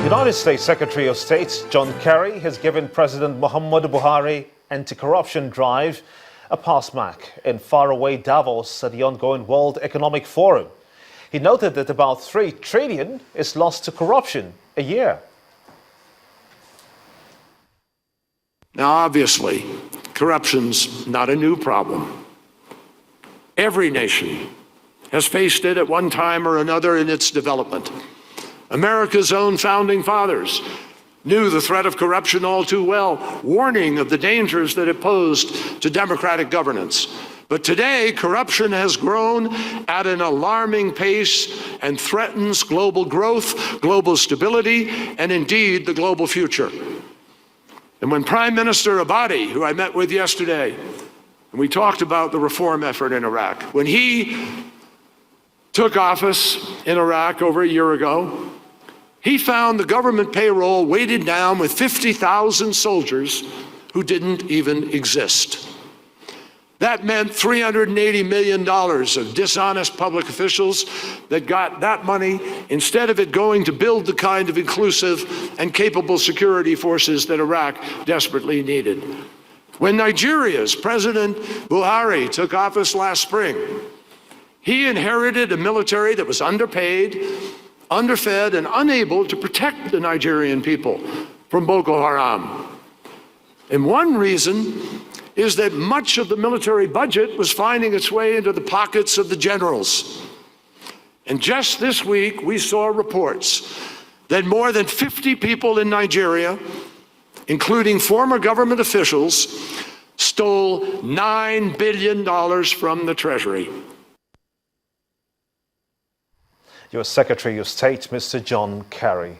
United States Secretary of State John Kerry has given President Muhammadu Buhari anti-corruption drive a pass mark in faraway Davos at the ongoing World Economic Forum. He noted that about $3 trillion is lost to corruption a year. Now, obviously, corruption's not a new problem. Every nation has faced it at one time or another in its development. America's own founding fathers knew the threat of corruption all too well, warning of the dangers that it posed to democratic governance. But today, corruption has grown at an alarming pace and threatens global growth, global stability, and indeed the global future. And when Prime Minister Abadi, who I met with yesterday, and we talked about the reform effort in Iraq, when he took office in Iraq over a year ago, he found the government payroll weighted down with 50,000 soldiers who didn't even exist. That meant $380 million of dishonest public officials that got that money instead of it going to build the kind of inclusive and capable security forces that Iraq desperately needed. When Nigeria's President Buhari took office last spring, he inherited a military that was underpaid, underfed, and unable to protect the Nigerian people from Boko Haram. And one reason is that much of the military budget was finding its way into the pockets of the generals. And just this week, we saw reports that more than 50 people in Nigeria, including former government officials, stole $9 billion from the Treasury. U.S. Secretary of State, Mr. John Kerry.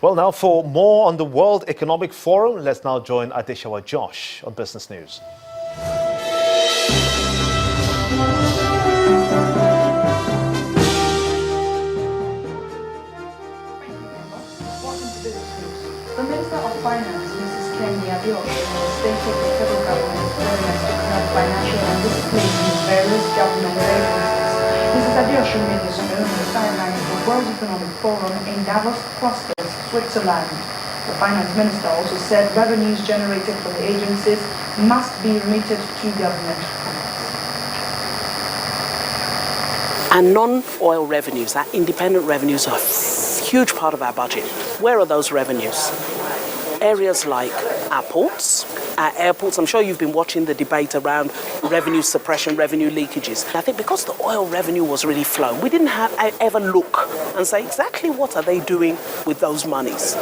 Well, now for more on the World Economic Forum, let's now join Adeosun Josh on Business News. The Minister of Finance, Mrs. Adeosun, stated the federal government's willingness to curb financial indiscipline in various government agencies. Mrs. Adeosun made this known on the sidelines of the World Economic Forum in Davos, Switzerland. The finance minister also said revenues generated from the agencies must be remitted to government. And non-oil revenues, our independent revenues, are a huge part of our budget. Where are those revenues? Areas like our ports, our airports. I'm sure you've been watching the debate around revenue suppression, revenue leakages. I think because the oil revenue was really flowing, we didn't ever look and say exactly what are they doing with those monies.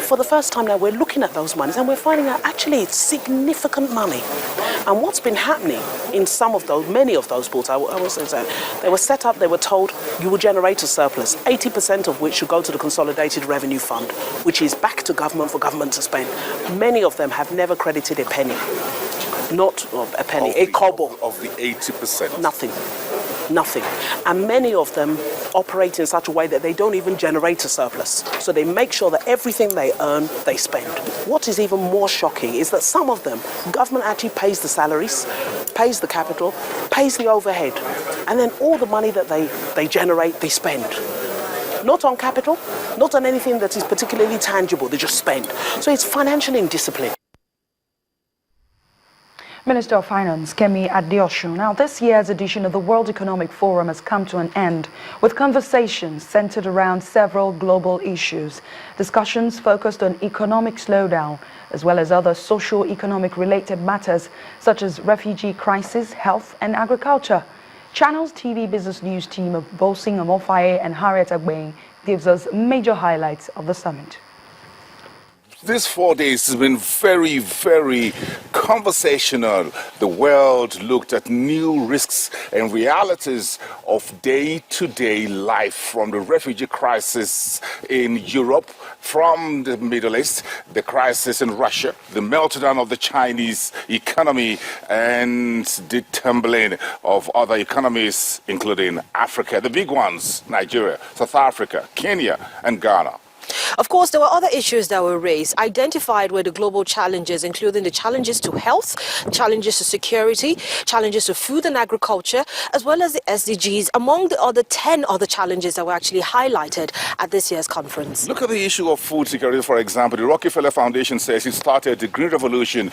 For the first time now, we're looking at those monies and we're finding out actually it's significant money. And what's been happening in some of those, many of those ports, I will say, they were set up, they were told you will generate a surplus, 80% of which should go to the Consolidated Revenue Fund, which is back to government for government to spend. Many of them have never credited a penny. Not a penny, a kobo. Of the 80%? Nothing. And many of them operate in such a way that they don't even generate a surplus. So they make sure that everything they earn, they spend. What is even more shocking is that some of them, government actually pays the salaries, pays the capital, pays the overhead, and then all the money that they generate, they spend. Not on capital, not on anything that is particularly tangible, they just spend. So it's financial indiscipline. Minister of Finance, Kemi Adeosun. Now, this year's edition of the World Economic Forum has come to an end, with conversations centered around several global issues. Discussions focused on economic slowdown, as well as other socio-economic related matters, such as refugee crisis, health, and agriculture. Channels TV Business News team of Bosing Amofaye and Harriet Agbain gives us major highlights of the summit. These 4 days has been very, very conversational. The world looked at new risks and realities of day-to-day life, from the refugee crisis in Europe, from the Middle East, the crisis in Russia, the meltdown of the Chinese economy, and the tumbling of other economies, including Africa. The big ones: Nigeria, South Africa, Kenya, and Ghana. Of course, there were other issues that were raised. Identified were the global challenges, including the challenges to health, challenges to security, challenges to food and agriculture, as well as the SDGs, among the other 10 other challenges that were actually highlighted at this year's conference. Look at the issue of food security, for example. The Rockefeller Foundation says it started the Green Revolution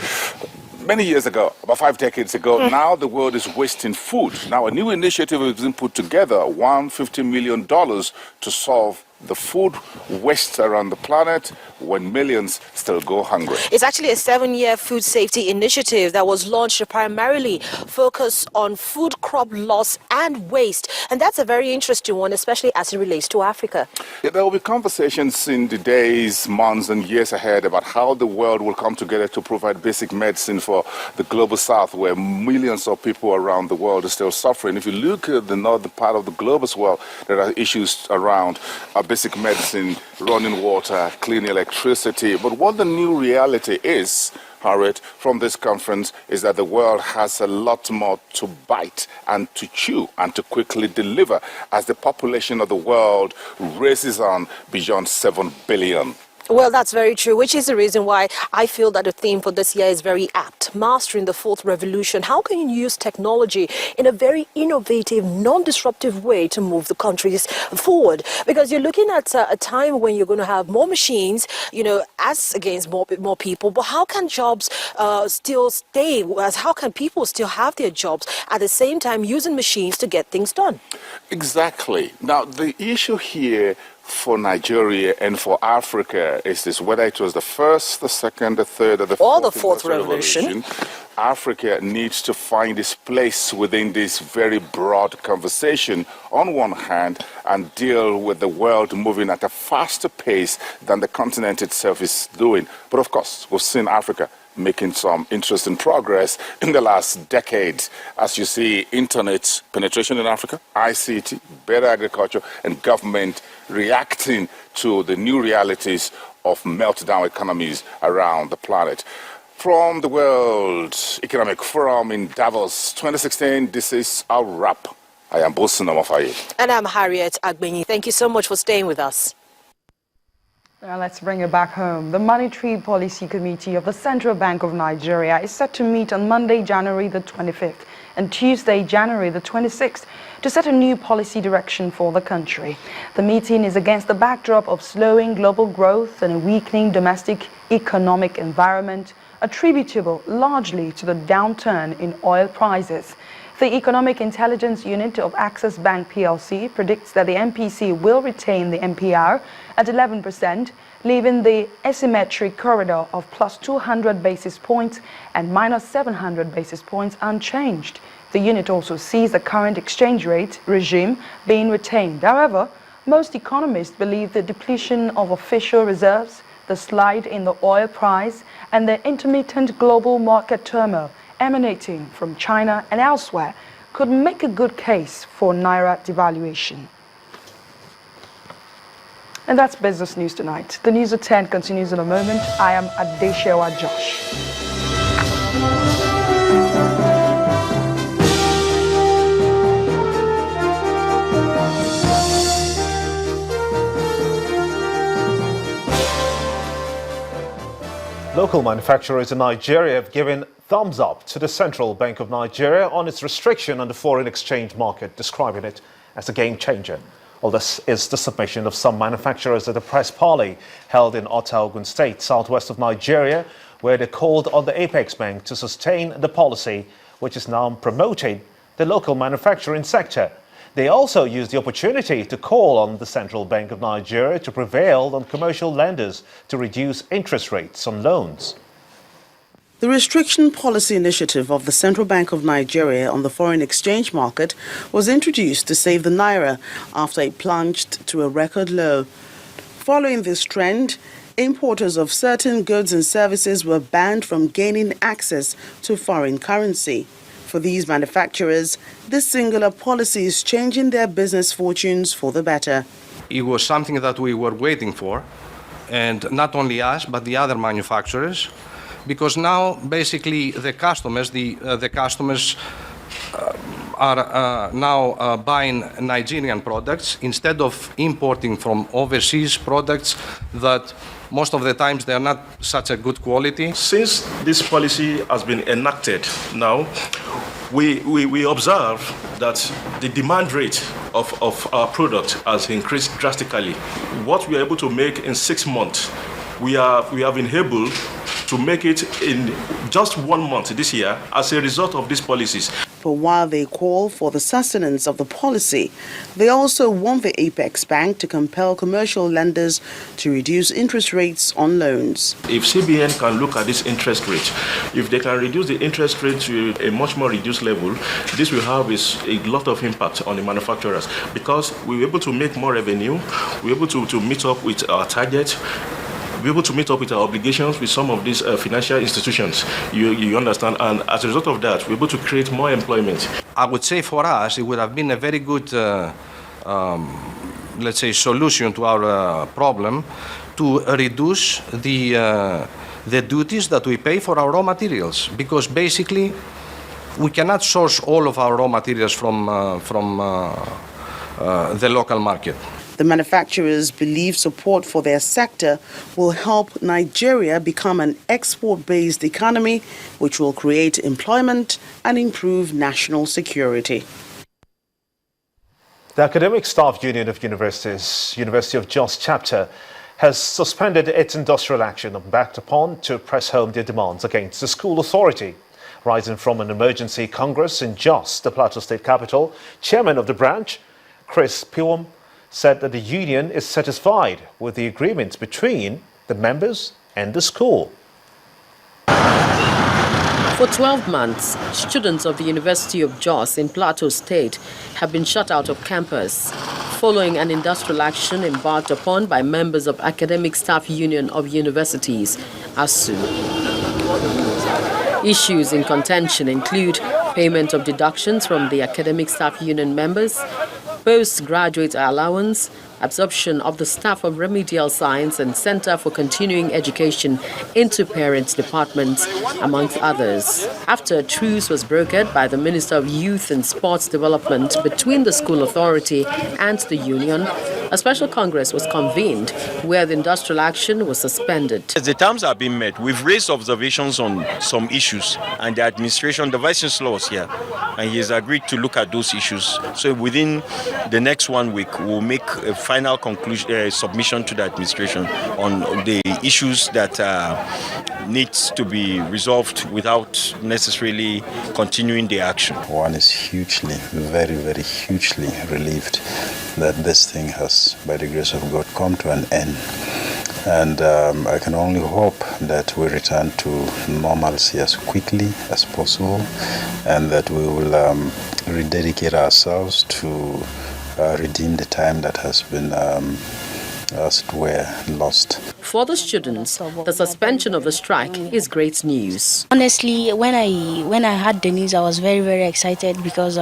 many years ago, about 5 decades ago. Now the world is wasting food. Now a new initiative has been put together, $150 million to solve the food waste around the planet when millions still go hungry. It's actually a 7-year food safety initiative that was launched to primarily focus on food crop loss and waste. And that's a very interesting one, especially as it relates to Africa. Yeah, there will be conversations in the days, months and years ahead about how the world will come together to provide basic medicine for the global south, where millions of people around the world are still suffering. If you look at the northern part of the globe as well, there are issues around basic medicine, running water, clean electricity. But what the new reality is, Harriet, from this conference is that the world has a lot more to bite and to chew and to quickly deliver as the population of the world races on beyond 7 billion. Well, that's very true, which is the reason why I feel that the theme for this year is very apt. Mastering the fourth revolution. How can you use technology in a very innovative, non-disruptive way to move the countries forward? Because you're looking at a time when you're going to have more machines, as against more people. But how can jobs still stay? How can people still have their jobs at the same time using machines to get things done? Exactly. Now, the issue here for Nigeria and for Africa is this: whether it was the first, the second, the third, or the fourth revolution, Africa needs to find its place within this very broad conversation on one hand and deal with the world moving at a faster pace than the continent itself is doing. But of course, we've seen Africa making some interesting progress in the last decade. As you see, internet penetration in Africa, ICT, better agriculture, and government reacting to the new realities of meltdown economies around the planet. From the World Economic Forum in Davos 2016, this is our wrap. I am Bosun Omofaye. And I'm Harriet Agbenyi. Thank you so much for staying with us. Now let's bring it back home. The Monetary Policy Committee of the Central Bank of Nigeria is set to meet on Monday, January the 25th and Tuesday, January the 26th to set a new policy direction for the country. The meeting is against the backdrop of slowing global growth and a weakening domestic economic environment attributable largely to the downturn in oil prices. The Economic Intelligence Unit of Access Bank PLC predicts that the MPC will retain the MPR at 11%, leaving the asymmetric corridor of plus 200 basis points and minus 700 basis points unchanged. The unit also sees the current exchange rate regime being retained. However, most economists believe the depletion of official reserves, the slide in the oil price, and the intermittent global market turmoil emanating from China and elsewhere could make a good case for Naira devaluation. And that's business news tonight. The news at 10 continues in a moment. I am Adeosun Josh. Local manufacturers in Nigeria have given thumbs up to the Central Bank of Nigeria on its restriction on the foreign exchange market, describing it as a game changer. Well, this is the submission of some manufacturers at a press parley held in Ogun State, southwest of Nigeria, where they called on the Apex Bank to sustain the policy, which is now promoting the local manufacturing sector. They also used the opportunity to call on the Central Bank of Nigeria to prevail on commercial lenders to reduce interest rates on loans. The restriction policy initiative of the Central Bank of Nigeria on the foreign exchange market was introduced to save the Naira after it plunged to a record low. Following this trend, importers of certain goods and services were banned from gaining access to foreign currency. For these manufacturers, this singular policy is changing their business fortunes for the better. It was something that we were waiting for, and not only us, but the other manufacturers, because now basically the customers are now buying Nigerian products instead of importing from overseas products that most of the times they are not such a good quality. Since this policy has been enacted now, we observe that the demand rate of our product has increased drastically. What we are able to make in 6 months, we have been able to make it in just 1 month this year as a result of these policies. But while they call for the sustenance of the policy, they also want the Apex Bank to compel commercial lenders to reduce interest rates on loans. If CBN can look at this interest rate, if they can reduce the interest rate to a much more reduced level, this will have a lot of impact on the manufacturers, because we're able to make more revenue, we're able to meet up with our target, be able to meet up with our obligations with some of these financial institutions, you understand, and as a result of that, we're able to create more employment. I would say for us, it would have been a very good, let's say, solution to our problem to reduce the duties that we pay for our raw materials, because basically we cannot source all of our raw materials from the local market. The manufacturers believe support for their sector will help Nigeria become an export-based economy, which will create employment and improve national security. The Academic Staff Union of Universities, University of Jos Chapter, has suspended its industrial action and backed upon to press home their demands against the school authority. Rising from an emergency congress in Jos, the Plateau State capital, chairman of the branch, Chris Piwom, said that the union is satisfied with the agreement between the members and the school. For 12 months, students of the University of Jos in Plateau State have been shut out of campus following an industrial action embarked upon by members of Academic Staff Union of Universities, Adeosun. Issues in contention include payment of deductions from the Academic Staff Union members, postgraduate allowance, absorption of the staff of Remedial Science and Center for Continuing Education into parents' departments, amongst others. After a truce was brokered by the Minister of Youth and Sports Development between the school authority and the union, a special congress was convened where the industrial action was suspended. As the terms have been met, we've raised observations on some issues, and the administration, the Vice Chancellor was here, and he has agreed to look at those issues. So within the next 1 week, we'll make a final conclusion, submission to the administration on the issues that needs to be resolved without necessarily continuing the action. One is hugely, very, very hugely relieved that this thing has, by the grace of God, come to an end. And I can only hope that we return to normalcy as quickly as possible, and that we will rededicate ourselves to redeem the time that has been, as it were, lost. For the students, the suspension of the strike is great news. Honestly, when I heard the news, I was very, very excited because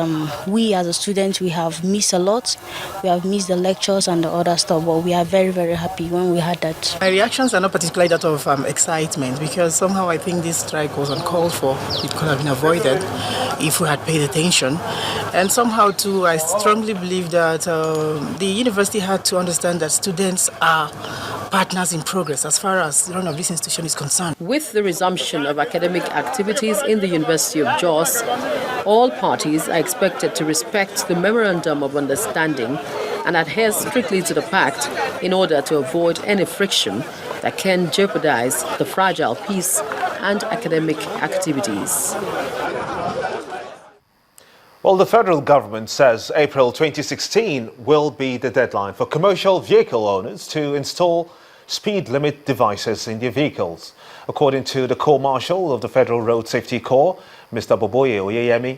we as a student, we have missed a lot. We have missed the lectures and the other stuff, but we are very, very happy when we heard that. My reactions are not particularly that of excitement, because somehow I think this strike was uncalled for. It could have been avoided if we had paid attention. And somehow too, I strongly believe that the university had to understand that students are partners in progress as far as the run of this institution is concerned. With the resumption of academic activities in the University of Jos, all parties are expected to respect the Memorandum of Understanding and adhere strictly to the pact in order to avoid any friction that can jeopardize the fragile peace and academic activities. Well, the federal government says April 2016 will be the deadline for commercial vehicle owners to install speed limit devices in their vehicles. According to the Corps Marshal of the Federal Road Safety Corps, Mr. Boboye Oyeyemi,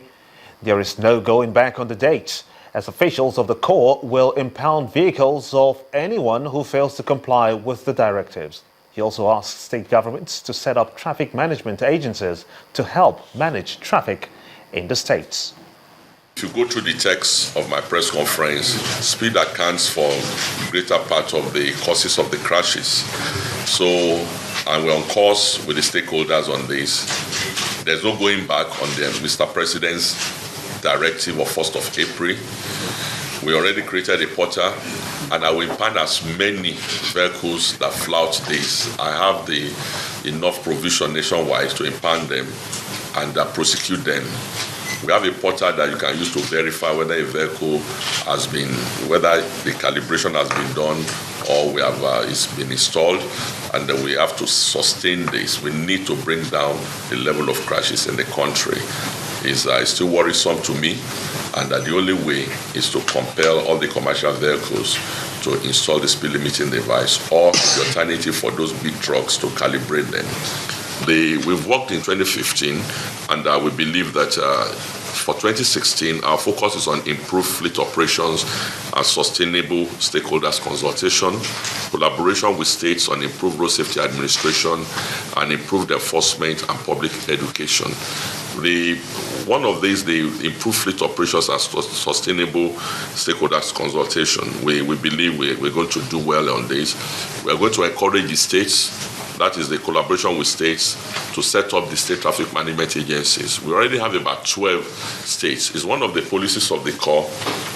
there is no going back on the date, as officials of the Corps will impound vehicles of anyone who fails to comply with the directives. He also asked state governments to set up traffic management agencies to help manage traffic in the states. If you go through the text of my press conference, speed accounts for greater part of the causes of the crashes. So, and we're on course with the stakeholders on this. There's no going back on the Mr. President's directive of 1st of April. We already created a portal, and I will impound as many vehicles that flout this. I have enough provision nationwide to impound them and prosecute them. We have a portal that you can use to verify whether a vehicle has been, whether the calibration has been done or we have it's been installed, and we have to sustain this. We need to bring down the level of crashes in the country. It's still worrisome to me, and that the only way is to compel all the commercial vehicles to install the speed limiting device, or the alternative for those big trucks to calibrate them. We've worked in 2015, and we believe that for 2016, our focus is on improved fleet operations and sustainable stakeholders consultation, collaboration with states on improved road safety administration, and improved enforcement and public education. One of these, the improved fleet operations and sustainable stakeholders consultation, we believe we're going to do well on this. We're going to encourage the states, that is the collaboration with states, to set up the state traffic management agencies. We already have about 12 states. It's one of the policies of the Corps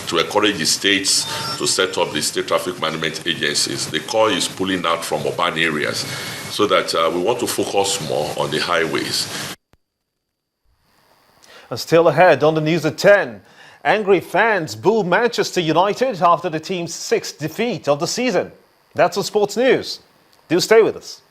to encourage the states to set up the state traffic management agencies. The Corps is pulling out from urban areas so that we want to focus more on the highways. And still ahead on the news at 10, angry fans boo Manchester United after the team's 6th defeat of the season. That's on Sports News. Do stay with us.